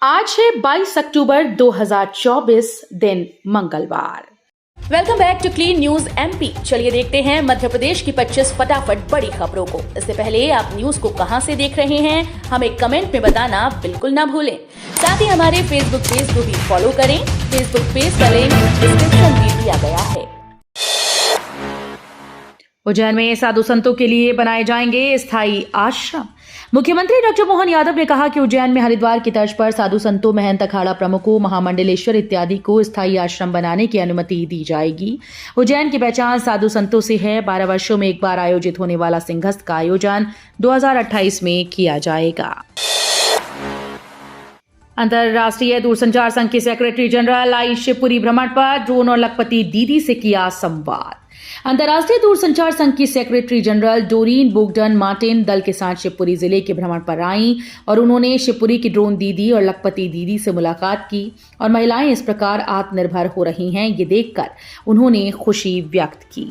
आज है 22 अक्टूबर 2024 दिन मंगलवार। Welcome back to clean news MP. चलिए देखते हैं मध्य प्रदेश की 25 फटाफट बड़ी खबरों को। इससे पहले आप न्यूज को कहां से देख रहे हैं हमें कमेंट में बताना बिल्कुल ना भूलें। साथ ही हमारे फेसबुक पेज को भी फॉलो करें। फेसबुक पेज का लिंक डिस्क्रिप्शन में दिया गया है। उज्जैन में साधु संतों के लिए बनाए जाएंगे स्थायी आश्रम। मुख्यमंत्री डॉक्टर मोहन यादव ने कहा कि उज्जैन में हरिद्वार की तर्ज पर साधु संतों, महंत, अखाड़ा प्रमुखों, महामंडलेश्वर इत्यादि को स्थायी आश्रम बनाने की अनुमति दी जाएगी। उज्जैन की पहचान साधु संतों से है। 12 वर्षों में एक बार आयोजित होने वाला सिंहस्थ का आयोजन 2028 में किया जाएगा। अंतरराष्ट्रीय दूरसंचार संघ के सेक्रेटरी जनरल आई शिवपुरी भ्रमण पर। ड्रोन और लखपति दीदी से किया संवाद। अंतर्राष्ट्रीय दूरसंचार संघ की सेक्रेटरी जनरल डोरीन बोगडन मार्टिन दल के साथ शिवपुरी जिले के भ्रमण पर आईं और उन्होंने शिवपुरी की ड्रोन दीदी और लखपति दीदी से मुलाकात की और महिलाएं इस प्रकार आत्मनिर्भर हो रही हैं, ये देखकर उन्होंने खुशी व्यक्त की।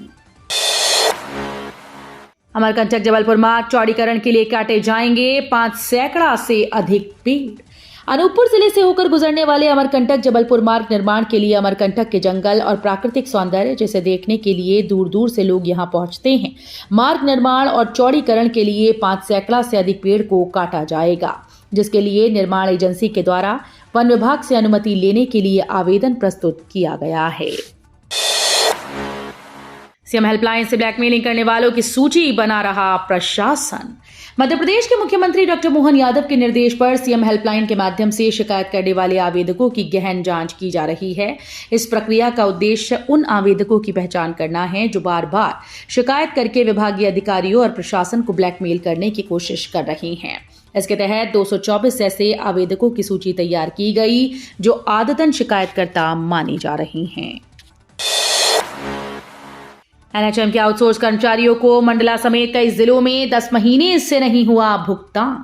अमरकंटक जबलपुर मार्ग चौड़ीकरण के लिए काटे जाएंगे 5 सैकड़ा से अधिक पेड़। अनूपपुर जिले से होकर गुजरने वाले अमरकंटक जबलपुर मार्ग निर्माण के लिए अमरकंटक के जंगल और प्राकृतिक सौंदर्य जिसे देखने के लिए दूर दूर से लोग यहां पहुंचते हैं। मार्ग निर्माण और चौड़ीकरण के लिए 5 सैकड़ा से अधिक पेड़ को काटा जाएगा, जिसके लिए निर्माण एजेंसी के द्वारा वन विभाग से अनुमति लेने के लिए आवेदन प्रस्तुत किया गया है। सीएम हेल्पलाइन से ब्लैकमेलिंग करने वालों की सूची बना रहा प्रशासन। मध्य प्रदेश के मुख्यमंत्री डॉक्टर मोहन यादव के निर्देश पर सीएम हेल्पलाइन के माध्यम से शिकायत करने वाले आवेदकों की गहन जांच की जा रही है। इस प्रक्रिया का उद्देश्य उन आवेदकों की पहचान करना है जो बार बार शिकायत करके विभागीय अधिकारियों और प्रशासन को ब्लैकमेल करने की कोशिश कर रहे हैं। इसके तहत 224 ऐसे आवेदकों की सूची तैयार की गई जो आदतन शिकायतकर्ता माने जा रहे हैं। एनएचएम के आउटसोर्स कर्मचारियों को मंडला समेत कई जिलों में 10 महीने से नहीं हुआ भुगतान।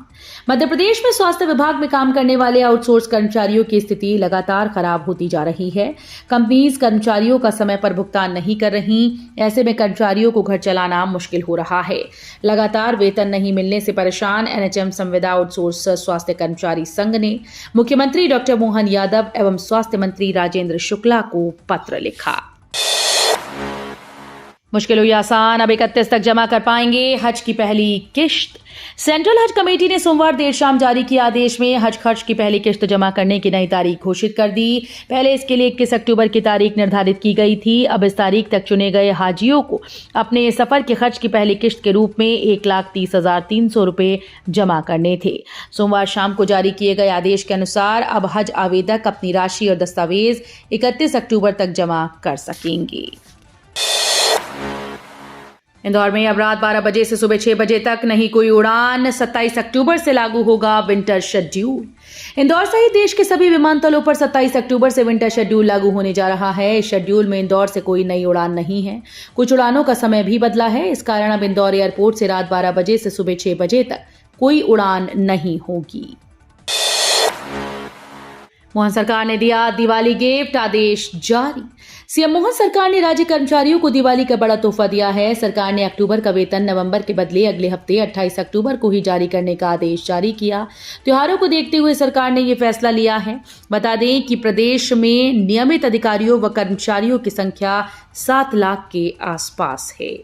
मध्य प्रदेश में स्वास्थ्य विभाग में काम करने वाले आउटसोर्स कर्मचारियों की स्थिति लगातार खराब होती जा रही है। कंपनीज कर्मचारियों का समय पर भुगतान नहीं कर रही। ऐसे में कर्मचारियों को घर चलाना मुश्किल हो रहा है। लगातार वेतन नहीं मिलने से परेशान एनएचएम संविदा आउटसोर्स स्वास्थ्य कर्मचारी संघ ने मुख्यमंत्री डॉक्टर मोहन यादव एवं स्वास्थ्य मंत्री राजेंद्र शुक्ला को पत्र लिखा। मुश्किल हुई आसान, अब 31 तक जमा कर पाएंगे हज की पहली किश्त। सेंट्रल हज कमेटी ने सोमवार देर शाम जारी किए आदेश में हज खर्च की पहली किश्त जमा करने की नई तारीख घोषित कर दी। पहले इसके लिए 21 अक्टूबर की तारीख निर्धारित की गई थी। अब इस तारीख तक चुने गए हाजियों को अपने सफर के खर्च की पहली किश्त के रूप में 1,30,300 रुपए जमा करने थे। सोमवार शाम को जारी किए गए आदेश के अनुसार अब हज आवेदक अपनी राशि और दस्तावेज 31 अक्टूबर तक जमा कर सकेंगे। इंदौर में अब रात 12 बजे से सुबह 6 बजे तक नहीं कोई उड़ान। 27 अक्टूबर से लागू होगा विंटर शेड्यूल। इंदौर सहित देश के सभी विमानतलों पर 27 अक्टूबर से विंटर शेड्यूल लागू होने जा रहा है। इस शेड्यूल में इंदौर से कोई नई उड़ान नहीं है। कुछ उड़ानों का समय भी बदला है। इस कारण अब इंदौर एयरपोर्ट से रात 12 बजे से सुबह 6 बजे तक कोई उड़ान नहीं होगी। मोहन सरकार ने दिया दिवाली गिफ्ट, आदेश जारी। सीएम मोहन सरकार ने राज्य कर्मचारियों को दिवाली का बड़ा तोहफा दिया है। सरकार ने अक्टूबर का वेतन नवंबर के बदले अगले हफ्ते 28 अक्टूबर को ही जारी करने का आदेश जारी किया। त्योहारों को देखते हुए सरकार ने ये फैसला लिया है। बता दें कि प्रदेश में नियमित अधिकारियों व कर्मचारियों की संख्या 7 लाख के आसपास है।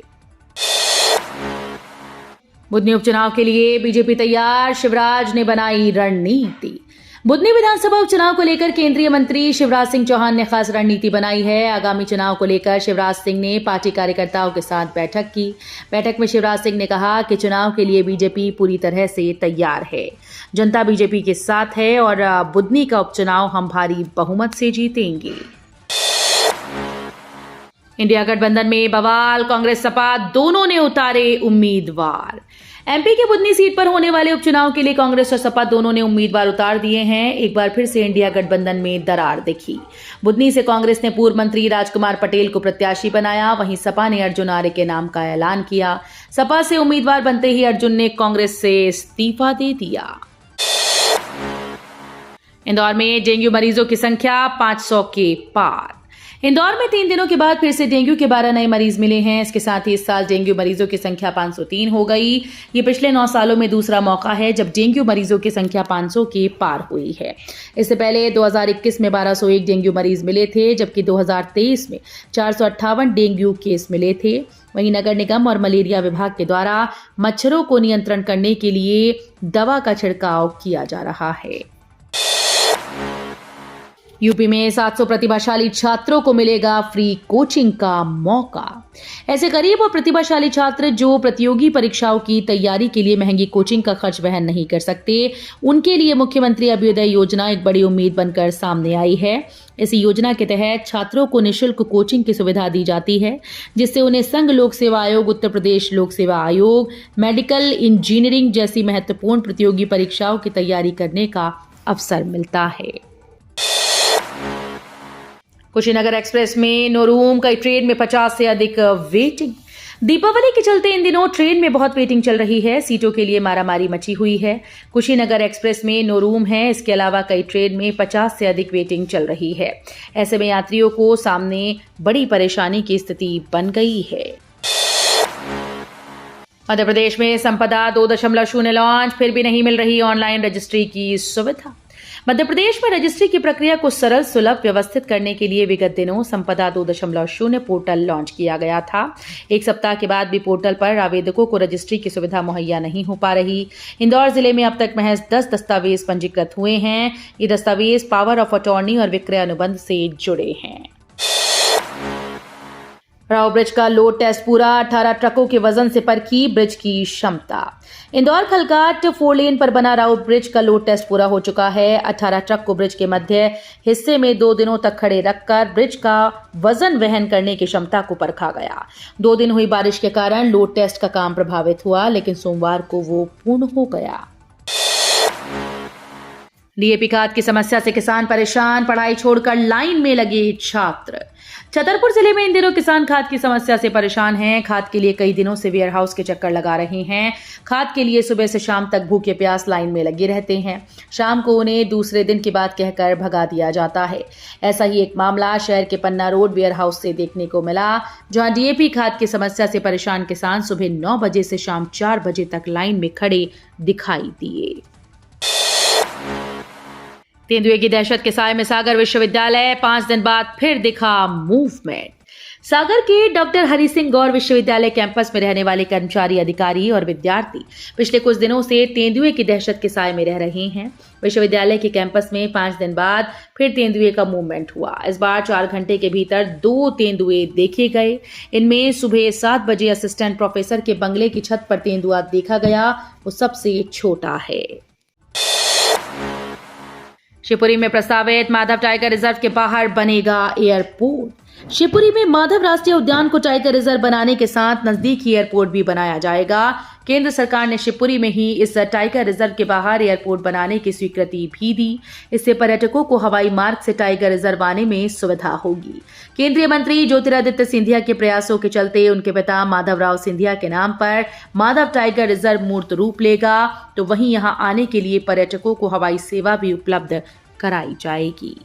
बुधनी उपचुनाव के लिए बीजेपी तैयार, शिवराज ने बनाई रणनीति। बुधनी विधानसभा उपचुनाव को लेकर केंद्रीय मंत्री शिवराज सिंह चौहान ने खास रणनीति बनाई है। आगामी चुनाव को लेकर शिवराज सिंह ने पार्टी कार्यकर्ताओं के साथ बैठक की। बैठक में शिवराज सिंह ने कहा कि चुनाव के लिए बीजेपी पूरी तरह से तैयार है। जनता बीजेपी के साथ है और बुधनी का उपचुनाव हम भारी बहुमत से जीतेंगे। इंडिया गठबंधन में बवाल, कांग्रेस सपा दोनों ने उतारे उम्मीदवार। एमपी के बुधनी सीट पर होने वाले उपचुनाव के लिए कांग्रेस और सपा दोनों ने उम्मीदवार उतार दिए हैं। एक बार फिर से इंडिया गठबंधन में दरार दिखी। बुधनी से कांग्रेस ने पूर्व मंत्री राजकुमार पटेल को प्रत्याशी बनाया। वहीं सपा ने अर्जुन आर्य के नाम का ऐलान किया। सपा से उम्मीदवार बनते ही अर्जुन ने कांग्रेस से इस्तीफा दे दिया। इंदौर में डेंगू मरीजों की संख्या 500 के पार। इंदौर में 3 दिनों के बाद फिर से डेंगू के 12 नए मरीज मिले हैं। इसके साथ ही इस साल डेंगू मरीजों की संख्या 503 हो गई। ये पिछले 9 सालों में दूसरा मौका है जब डेंगू मरीजों की संख्या 500 के पार हुई है। इससे पहले 2021 में 1201 डेंगू मरीज मिले थे, जबकि 2023 में 458 डेंगू केस मिले थे। वहीं नगर निगम और मलेरिया विभाग के द्वारा मच्छरों को नियंत्रण करने के लिए दवा का छिड़काव किया जा रहा है। यूपी में 700 प्रतिभाशाली छात्रों को मिलेगा फ्री कोचिंग का मौका। ऐसे गरीब और प्रतिभाशाली छात्र जो प्रतियोगी परीक्षाओं की तैयारी के लिए महंगी कोचिंग का खर्च वहन नहीं कर सकते, उनके लिए मुख्यमंत्री अभ्युदय योजना एक बड़ी उम्मीद बनकर सामने आई है। इस योजना के तहत छात्रों को निःशुल्क कोचिंग की सुविधा दी जाती है, जिससे उन्हें संघ लोक सेवा आयोग, उत्तर प्रदेश लोक सेवा आयोग, मेडिकल, इंजीनियरिंग जैसी महत्वपूर्ण प्रतियोगी परीक्षाओं की तैयारी करने का अवसर मिलता है। कुशीनगर एक्सप्रेस में नोरूम कई ट्रेन में 50 से अधिक वेटिंग। दीपावली के चलते इन दिनों ट्रेन में बहुत वेटिंग चल रही है। सीटों के लिए मारामारी मची हुई है। कुशीनगर एक्सप्रेस में नोरूम है, इसके अलावा कई ट्रेन में 50 से अधिक वेटिंग चल रही है। ऐसे में यात्रियों को सामने बड़ी परेशानी की स्थिति बन गई है। मध्य प्रदेश में संपदा 2.0 लॉन्च, फिर भी नहीं मिल रही ऑनलाइन रजिस्ट्री की सुविधा। मध्य प्रदेश में रजिस्ट्री की प्रक्रिया को सरल, सुलभ, व्यवस्थित करने के लिए विगत दिनों संपदा 2.0 पोर्टल लॉन्च किया गया था। एक सप्ताह के बाद भी पोर्टल पर आवेदकों को रजिस्ट्री की सुविधा मुहैया नहीं हो पा रही। इंदौर जिले में अब तक महज 10 दस्तावेज पंजीकृत हुए हैं। ये दस्तावेज पावर ऑफ अटॉर्नी और विक्रय अनुबंध से जुड़े हैं। राव ब्रिज का लोड टेस्ट पूरा, 18 ट्रकों के वजन से परखी ब्रिज की क्षमता। इंदौर खलघाट 4 लेन पर बना राव ब्रिज का लोड टेस्ट पूरा हो चुका है। 18 ट्रक को ब्रिज के मध्य हिस्से में 2 दिनों तक खड़े रखकर ब्रिज का वजन वहन करने की क्षमता को परखा गया। 2 दिन हुई बारिश के कारण लोड टेस्ट का काम प्रभावित हुआ, लेकिन सोमवार को वो पूर्ण हो गया। डीएपी खाद की समस्या से किसान परेशान, पढ़ाई छोड़कर लाइन में लगे छात्र। छतरपुर जिले में इन दिनों किसान खाद की समस्या से परेशान हैं। खाद के लिए कई दिनों से वेयर हाउस के चक्कर लगा रहे हैं। खाद के लिए सुबह से शाम तक भूखे प्यास लाइन में लगे रहते हैं। शाम को उन्हें दूसरे दिन की बात कहकर भगा दिया जाता है। ऐसा ही एक मामला शहर के पन्ना रोड वेयर हाउस से देखने को मिला, जहां डीएपी खाद की समस्या से परेशान किसान सुबह 9 बजे से शाम 4 बजे तक लाइन में खड़े दिखाई दिए। तेंदुए की दहशत के साए में सागर विश्वविद्यालय, 5 दिन बाद फिर दिखा मूवमेंट। सागर के डॉक्टर हरि सिंह गौर विश्वविद्यालय कैंपस में रहने वाले कर्मचारी, अधिकारी और विद्यार्थी पिछले कुछ दिनों से तेंदुए की दहशत के साए में रह रहे हैं। विश्वविद्यालय के कैंपस में 5 दिन बाद फिर तेंदुए का मूवमेंट हुआ। इस बार 4 घंटे के भीतर 2 तेंदुए देखे गए। इनमें सुबह 7 बजे असिस्टेंट प्रोफेसर के बंगले की छत पर तेंदुआ देखा गया, वो सबसे छोटा है। शिवपुरी में प्रस्तावित माधव टाइगर रिजर्व के बाहर बनेगा एयरपोर्ट। शिवपुरी में माधव राष्ट्रीय उद्यान को टाइगर रिजर्व बनाने के साथ नजदीकी एयरपोर्ट भी बनाया जाएगा। केंद्र सरकार ने शिवपुरी में ही इस टाइगर रिजर्व के बाहर एयरपोर्ट बनाने की स्वीकृति भी दी। इससे पर्यटकों को हवाई मार्ग से टाइगर रिजर्व आने में सुविधा होगी। केंद्रीय मंत्री ज्योतिरादित्य सिंधिया के प्रयासों के चलते उनके पिता माधवराव सिंधिया के नाम पर माधव टाइगर रिजर्व मूर्त रूप लेगा, तो वहीं यहां आने के लिए पर्यटकों को हवाई सेवा भी उपलब्ध कराई जाएगी।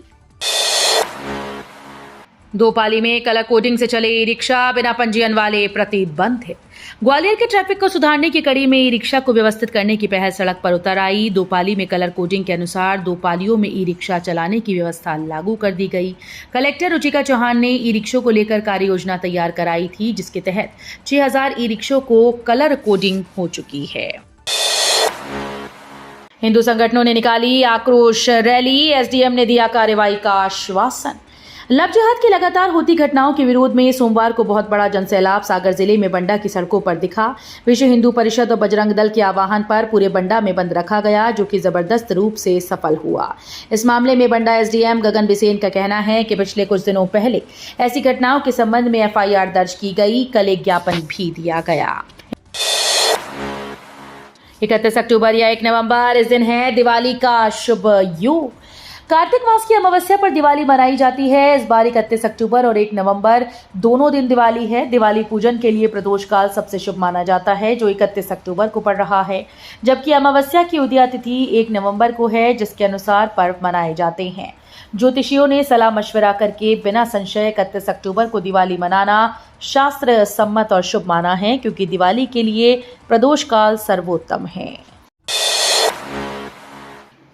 दोपाली में कलर कोडिंग से चले ई रिक्शा, बिना पंजीयन वाले प्रतिबंधित। ग्वालियर के ट्रैफिक को सुधारने की कड़ी में ई रिक्शा को व्यवस्थित करने की पहल सड़क पर उतर आई। दोपाली में कलर कोडिंग के अनुसार 2 पालियों में ई रिक्शा चलाने की व्यवस्था लागू कर दी गई। कलेक्टर रुचिका चौहान ने ई रिक्शों को लेकर कार्य योजना तैयार कराई थी, जिसके तहत 6000 ई रिक्शों को कलर कोडिंग हो चुकी है। हिंदू संगठनों ने निकाली आक्रोश रैली, एसडीएम ने दिया कार्रवाई का आश्वासन। लव जिहाद की लगातार होती घटनाओं के विरोध में सोमवार को बहुत बड़ा जनसैलाब सागर जिले में बंडा की सड़कों पर दिखा। विश्व हिंदू परिषद और बजरंग दल के आह्वान पर पूरे बंडा में बंद रखा गया, जो कि जबरदस्त रूप से सफल हुआ। इस मामले में बंडा एसडीएम गगन बिसेन का कहना है कि पिछले कुछ दिनों पहले ऐसी घटनाओं के संबंध में एफआईआर दर्ज की गई। कल एक ज्ञापन भी दिया गया। 31 अक्टूबर या 1 नवंबर, इस दिन है दिवाली का शुभ योग। कार्तिक मास की अमावस्या पर दिवाली मनाई जाती है। इस बार 31 अक्टूबर और 1 नवंबर दोनों दिन दिवाली है। दिवाली पूजन के लिए प्रदोष काल सबसे शुभ माना जाता है, जो 31 अक्टूबर को पड़ रहा है, जबकि अमावस्या की उदया तिथि 1 नवंबर को है, जिसके अनुसार पर्व मनाए जाते हैं। ज्योतिषियों ने सलाह मशवरा करके बिना संशय 31 अक्टूबर को दिवाली मनाना शास्त्र सम्मत और शुभ माना है, क्योंकि दिवाली के लिए प्रदोष काल सर्वोत्तम है।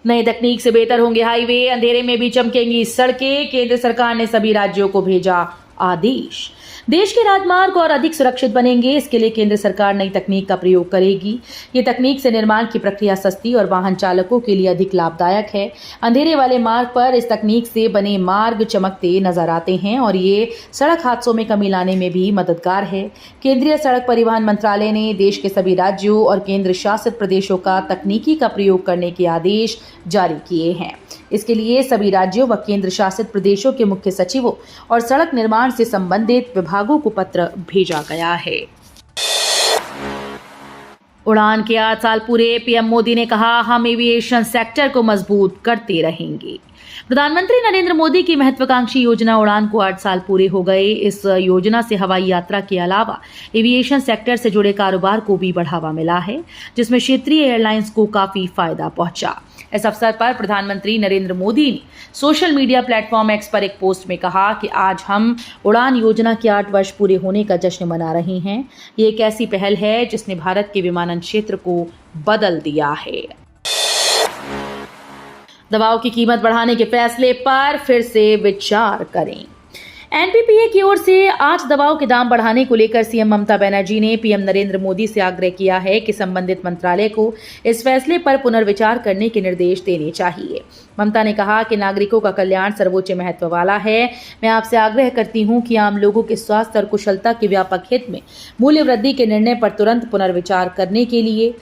नई तकनीक से बेहतर होंगे हाईवे, अंधेरे में भी चमकेंगी सड़कें। केंद्र सरकार ने सभी राज्यों को भेजा आदेश। देश के राजमार्ग और अधिक सुरक्षित बनेंगे, इसके लिए केंद्र सरकार नई तकनीक का प्रयोग करेगी। ये तकनीक से निर्माण की प्रक्रिया सस्ती और वाहन चालकों के लिए अधिक लाभदायक है। अंधेरे वाले मार्ग पर इस तकनीक से बने मार्ग चमकते नजर आते हैं और ये सड़क हादसों में कमी लाने में भी मददगार है। केंद्रीय सड़क परिवहन मंत्रालय ने देश के सभी राज्यों और केंद्र शासित प्रदेशों का तकनीकी का प्रयोग करने के आदेश जारी किए हैं। इसके लिए सभी राज्यों व केंद्र शासित प्रदेशों के मुख्य सचिवों और सड़क निर्माण से संबंधित विभागों को पत्र भेजा गया है। उड़ान के 8 साल पूरे, पीएम मोदी ने कहा, हम एविएशन सेक्टर को मजबूत करते रहेंगे। प्रधानमंत्री नरेंद्र मोदी की महत्वाकांक्षी योजना उड़ान को 8 साल पूरे हो गए। इस योजना से हवाई यात्रा के अलावा एविएशन सेक्टर से जुड़े कारोबार को भी बढ़ावा मिला है, जिसमें क्षेत्रीय एयरलाइंस को काफी फायदा पहुंचा। इस अवसर पर प्रधानमंत्री नरेंद्र मोदी ने सोशल मीडिया प्लेटफॉर्म एक्स पर एक पोस्ट में कहा कि आज हम उड़ान योजना के 8 वर्ष पूरे होने का जश्न मना रहे हैं। ये एक ऐसी पहल है जिसने भारत के विमानन क्षेत्र को बदल दिया है। दवाओं की कीमत बढ़ाने के फैसले पर फिर से विचार करें। एनपीपीए की ओर से आज दवाओं के दाम बढ़ाने को लेकर सीएम ममता बनर्जी ने पीएम नरेंद्र मोदी से आग्रह किया है कि संबंधित मंत्रालय को इस फैसले पर पुनर्विचार करने के निर्देश देने चाहिए। ममता ने कहा कि नागरिकों का कल्याण सर्वोच्च महत्व वाला है। मैं आपसे आग्रह करती हूं कि आम लोगों के स्वास्थ्य और कुशलता के व्यापक हित में मूल्य वृद्धि के निर्णय पर तुरंत पुनर्विचार करने के लिए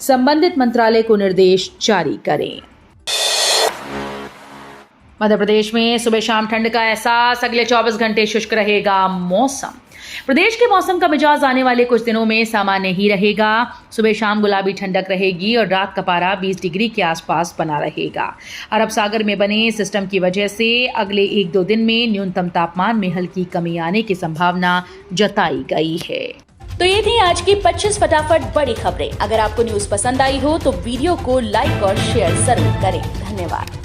संबंधित मंत्रालय को निर्देश जारी करें। मध्य प्रदेश में सुबह शाम ठंड का एहसास, अगले 24 घंटे शुष्क रहेगा मौसम। प्रदेश के मौसम का मिजाज आने वाले कुछ दिनों में सामान्य ही रहेगा। सुबह शाम गुलाबी ठंडक रहेगी और रात का पारा 20 डिग्री के आसपास बना रहेगा। अरब सागर में बने सिस्टम की वजह से अगले 1-2 दिन में न्यूनतम तापमान में हल्की कमी आने की संभावना जताई गई है। तो ये थी आज की 25 फटाफट बड़ी खबरें। अगर आपको न्यूज पसंद आई हो तो वीडियो को लाइक और शेयर जरूर करें। धन्यवाद।